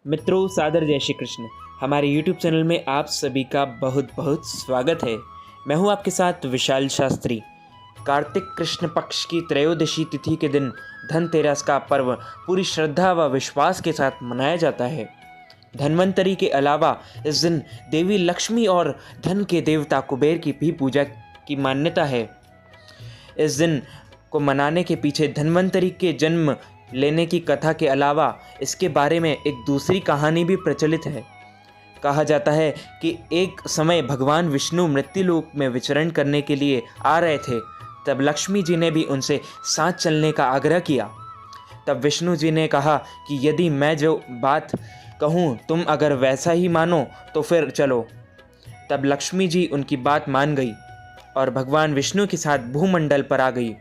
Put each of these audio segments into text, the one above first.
मित्रों, सादर जय श्री कृष्ण। हमारे YouTube चैनल में आप सभी का बहुत बहुत स्वागत है। मैं हूं आपके साथ विशाल शास्त्री। कार्तिक कृष्ण पक्ष की त्रयोदशी तिथि के दिन धनतेरस का पर्व पूरी श्रद्धा व विश्वास के साथ मनाया जाता है। धन्वंतरी के अलावा इस दिन देवी लक्ष्मी और धन के देवता कुबेर की भी पूजा की मान्यता है। इस दिन को मनाने के पीछे धन्वंतरी के जन्म लेने की कथा के अलावा इसके बारे में एक दूसरी कहानी भी प्रचलित है। कहा जाता है कि एक समय भगवान विष्णु मृत्युलोक में विचरण करने के लिए आ रहे थे। तब लक्ष्मी जी ने भी उनसे साथ चलने का आग्रह किया। तब विष्णु जी ने कहा कि यदि मैं जो बात कहूँ तुम अगर वैसा ही मानो तो फिर चलो। तब लक्ष्मी जी उनकी बात मान गई और भगवान विष्णु के साथ भूमंडल पर आ गई।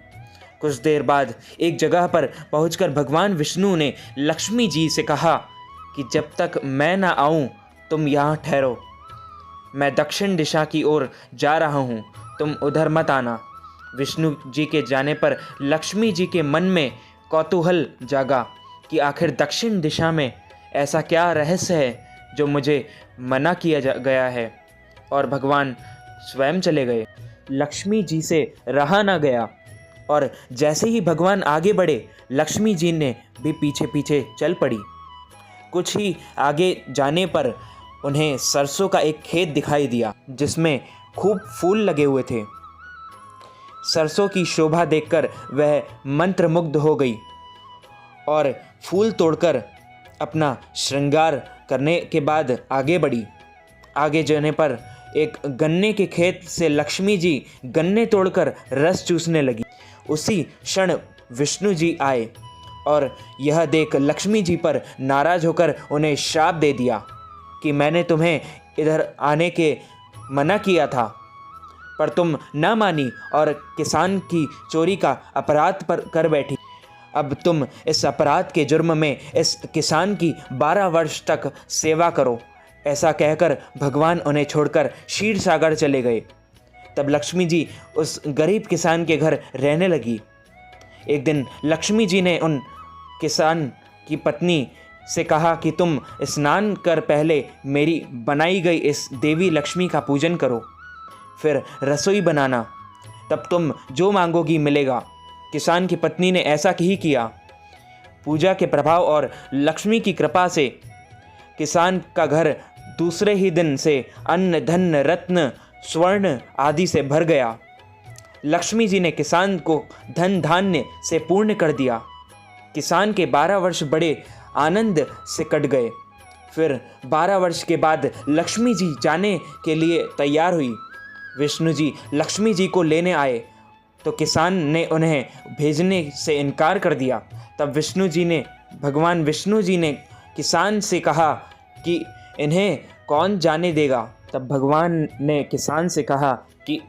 कुछ देर बाद एक जगह पर पहुंचकर भगवान विष्णु ने लक्ष्मी जी से कहा कि जब तक मैं ना आऊं तुम यहाँ ठहरो। मैं दक्षिण दिशा की ओर जा रहा हूँ, तुम उधर मत आना। विष्णु जी के जाने पर लक्ष्मी जी के मन में कौतूहल जागा कि आखिर दक्षिण दिशा में ऐसा क्या रहस्य है जो मुझे मना किया गया है, और भगवान स्वयं चले गए। लक्ष्मी जी से रहा ना गया और जैसे ही भगवान आगे बढ़े लक्ष्मी जी ने भी पीछे पीछे चल पड़ी। कुछ ही आगे जाने पर उन्हें सरसों का एक खेत दिखाई दिया जिसमें खूब फूल लगे हुए थे। सरसों की शोभा देखकर वह मंत्रमुग्ध हो गई और फूल तोड़कर अपना श्रृंगार करने के बाद आगे बढ़ी। आगे जाने पर एक गन्ने के खेत से लक्ष्मी जी गन्ने तोड़कर रस चूसने लगी। उसी क्षण विष्णु जी आए और यह देख लक्ष्मी जी पर नाराज होकर उन्हें श्राप दे दिया कि मैंने तुम्हें इधर आने के मना किया था, पर तुम ना मानी और किसान की चोरी का अपराध पर कर बैठी। अब तुम इस अपराध के जुर्म में इस किसान की 12 वर्ष तक सेवा करो। ऐसा कहकर भगवान उन्हें छोड़कर क्षीर सागर चले गए। तब लक्ष्मी जी उस गरीब किसान के घर रहने लगी। एक दिन लक्ष्मी जी ने उन किसान की पत्नी से कहा कि तुम स्नान कर पहले मेरी बनाई गई इस देवी लक्ष्मी का पूजन करो, फिर रसोई बनाना, तब तुम जो मांगोगी मिलेगा। किसान की पत्नी ने ऐसा ही किया। पूजा के प्रभाव और लक्ष्मी की कृपा से किसान का घर दूसरे ही दिन से अन्न धन रत्न स्वर्ण आदि से भर गया। लक्ष्मी जी ने किसान को धन धान्य से पूर्ण कर दिया। किसान के 12 वर्ष बड़े आनंद से कट गए। फिर 12 वर्ष के बाद लक्ष्मी जी जाने के लिए तैयार हुई। विष्णु जी लक्ष्मी जी को लेने आए तो किसान ने उन्हें भेजने से इनकार कर दिया। तब भगवान विष्णु जी ने किसान से कहा कि इन्हें कौन जाने देगा। तब भगवान ने किसान से कहा कि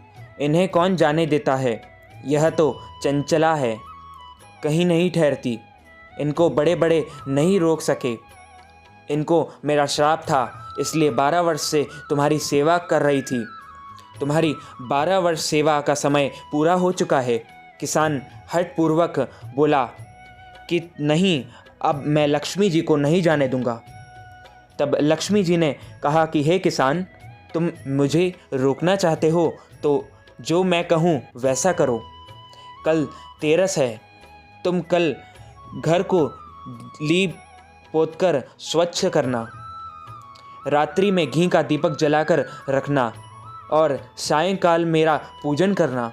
इन्हें कौन जाने देता है, यह तो चंचला है, कहीं नहीं ठहरती, इनको बड़े बड़े नहीं रोक सके। इनको मेरा श्राप था, इसलिए 12 वर्ष से तुम्हारी सेवा कर रही थी। तुम्हारी 12 वर्ष सेवा का समय पूरा हो चुका है। किसान हठपूर्वक बोला कि नहीं, अब मैं लक्ष्मी जी को नहीं जाने दूंगा। तब लक्ष्मी जी ने कहा कि हे किसान, तुम मुझे रोकना चाहते हो तो जो मैं कहूँ वैसा करो। कल तेरस है, तुम कल घर को लीप पोतकर स्वच्छ करना, रात्रि में घी का दीपक जलाकर रखना और सायंकाल मेरा पूजन करना,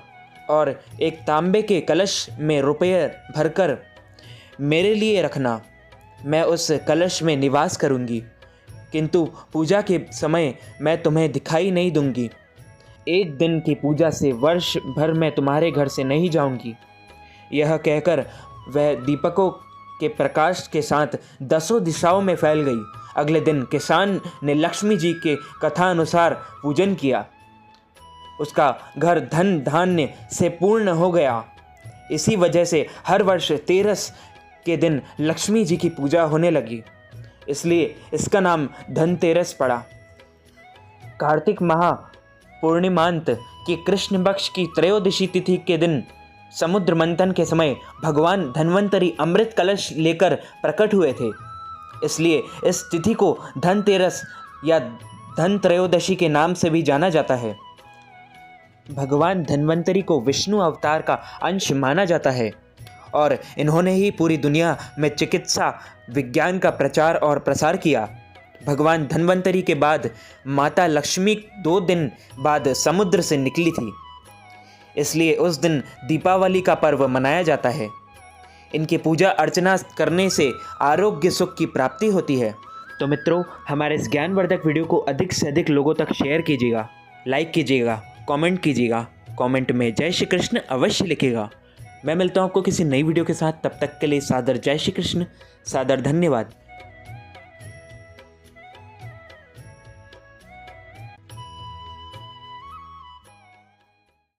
और एक तांबे के कलश में रुपये भरकर मेरे लिए रखना। मैं उस कलश में निवास करूँगी, किंतु पूजा के समय मैं तुम्हें दिखाई नहीं दूंगी। एक दिन की पूजा से वर्ष भर मैं तुम्हारे घर से नहीं जाऊंगी। यह कहकर वह दीपकों के प्रकाश के साथ 10 दिशाओं में फैल गई। अगले दिन किसान ने लक्ष्मी जी के कथा अनुसार पूजन किया। उसका घर धन धान्य से पूर्ण हो गया। इसी वजह से हर वर्ष तेरस के दिन लक्ष्मी जी की पूजा होने लगी, इसलिए इसका नाम धनतेरस पड़ा। कार्तिक माह पूर्णिमांत की कृष्ण पक्ष की त्रयोदशी तिथि के दिन समुद्र मंथन के समय भगवान धन्वंतरी अमृत कलश लेकर प्रकट हुए थे। इसलिए इस तिथि को धनतेरस या धन त्रयोदशी के नाम से भी जाना जाता है। भगवान धन्वंतरी को विष्णु अवतार का अंश माना जाता है और इन्होंने ही पूरी दुनिया में चिकित्सा विज्ञान का प्रचार और प्रसार किया। भगवान धन्वंतरी के बाद माता लक्ष्मी 2 दिन बाद समुद्र से निकली थी, इसलिए उस दिन दीपावली का पर्व मनाया जाता है। इनकी पूजा अर्चना करने से आरोग्य सुख की प्राप्ति होती है। तो मित्रों, हमारे इस ज्ञानवर्धक वीडियो को अधिक से अधिक लोगों तक शेयर कीजिएगा, लाइक कीजिएगा, कमेंट कीजिएगा। कमेंट में जय श्री कृष्ण अवश्य लिखिएगा। मैं मिलता हूँ आपको किसी नई वीडियो के साथ। तब तक के लिए सादर जय श्री कृष्ण, सादर धन्यवाद।